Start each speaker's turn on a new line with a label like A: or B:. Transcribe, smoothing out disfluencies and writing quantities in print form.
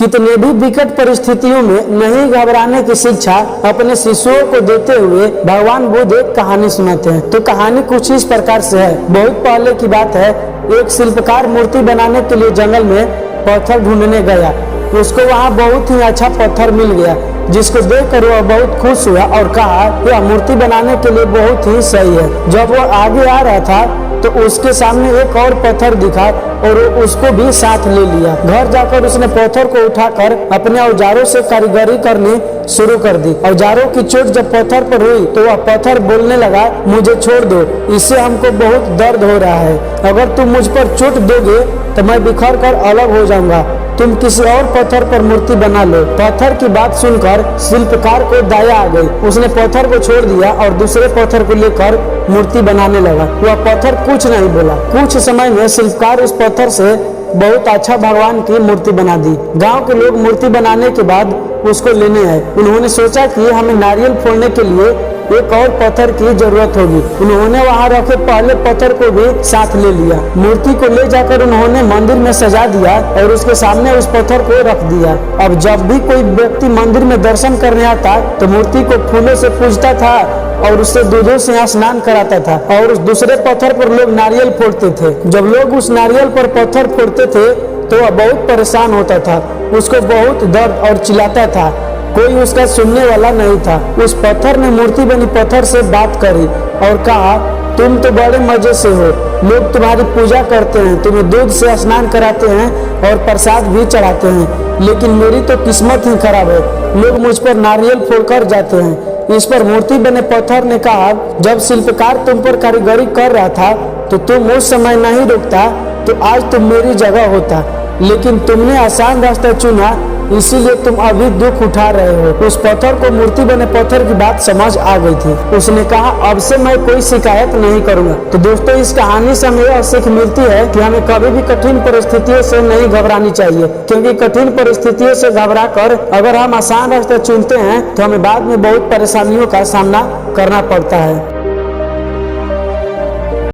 A: कितने भी विकट परिस्थितियों में नहीं घबराने की शिक्षा अपने शिष्यों को देते हुए भगवान बुद्ध एक कहानी सुनाते हैं। तो कहानी कुछ इस प्रकार से है। बहुत पहले की बात है, एक शिल्पकार मूर्ति बनाने के लिए जंगल में पत्थर ढूंढने गया। उसको वहाँ बहुत ही अच्छा पत्थर मिल गया, जिसको देखकर वह बहुत खुश हुआ और कहा यह मूर्ति बनाने के लिए बहुत ही सही है। जब वह आगे आ रहा था तो उसके सामने एक और पत्थर दिखा और उसको भी साथ ले लिया। घर जाकर उसने पत्थर को उठाकर अपने औजारों से कारीगरी करनी शुरू कर दी। औजारों की चोट जब पत्थर पर हुई तो वह पत्थर बोलने लगा, मुझे छोड़ दो, इससे हमको बहुत दर्द हो रहा है। अगर तुम मुझ पर चोट दोगे तो मैं बिखर कर अलग हो जाऊंगा। तुम किसी और पत्थर पर मूर्ति बना लो। पत्थर की बात सुनकर शिल्पकार को दया आ गई। उसने पत्थर को छोड़ दिया और दूसरे पत्थर को लेकर मूर्ति बनाने लगा। वह पत्थर कुछ नहीं बोला। कुछ समय में शिल्पकार उस पत्थर से बहुत अच्छा भगवान की मूर्ति बना दी। गांव के लोग मूर्ति बनाने के बाद उसको लेने आए। उन्होंने सोचा कि हमें नारियल फोड़ने के लिए एक और पत्थर की जरूरत होगी। उन्होंने वहां रखे पहले पत्थर को भी साथ ले लिया। मूर्ति को ले जाकर उन्होंने मंदिर में सजा दिया और उसके सामने उस पत्थर को रख दिया। अब जब भी कोई व्यक्ति मंदिर में दर्शन करने आता तो मूर्ति को फूलों से पूजता था और उससे दूधों से स्नान कराता था और उस दूसरे पत्थर पर लोग नारियल फोड़ते थे। जब लोग उस नारियल पर पत्थर फोड़ते थे तो वह बहुत परेशान होता था। उसको बहुत दर्द और चिल्लाता था। कोई उसका सुनने वाला नहीं था। उस पत्थर ने मूर्ति बनी पत्थर से बात करी और कहा, तुम तो बड़े मजे से हो, लोग तुम्हारी पूजा करते हैं, तुम्हें दूध से स्नान कराते हैं और प्रसाद भी चढ़ाते हैं, लेकिन मेरी तो किस्मत ही खराब है। लोग मुझ पर नारियल फोड़कर जाते हैं। इस पर मूर्ति बने पत्थर ने कहा, जब शिल्पकार तुम पर कारीगरी कर रहा था तो तुम उस समय नहीं रुकता तो आज तुम मेरी जगह होता, लेकिन तुमने आसान रास्ता चुना, इसीलिए तुम अभी दुख उठा रहे हो। उस पत्थर को मूर्ति बने पत्थर की बात समझ आ गई थी। उसने कहा, अब से मैं कोई शिकायत नहीं करूंगा। तो दोस्तों, इस कहानी से हमें यह सीख मिलती है कि हमें कभी भी कठिन परिस्थितियों से नहीं घबरानी चाहिए, क्योंकि कठिन परिस्थितियों से घबरा कर अगर हम आसान रास्ता चुनते हैं तो हमें बाद में बहुत परेशानियों का सामना करना पड़ता है।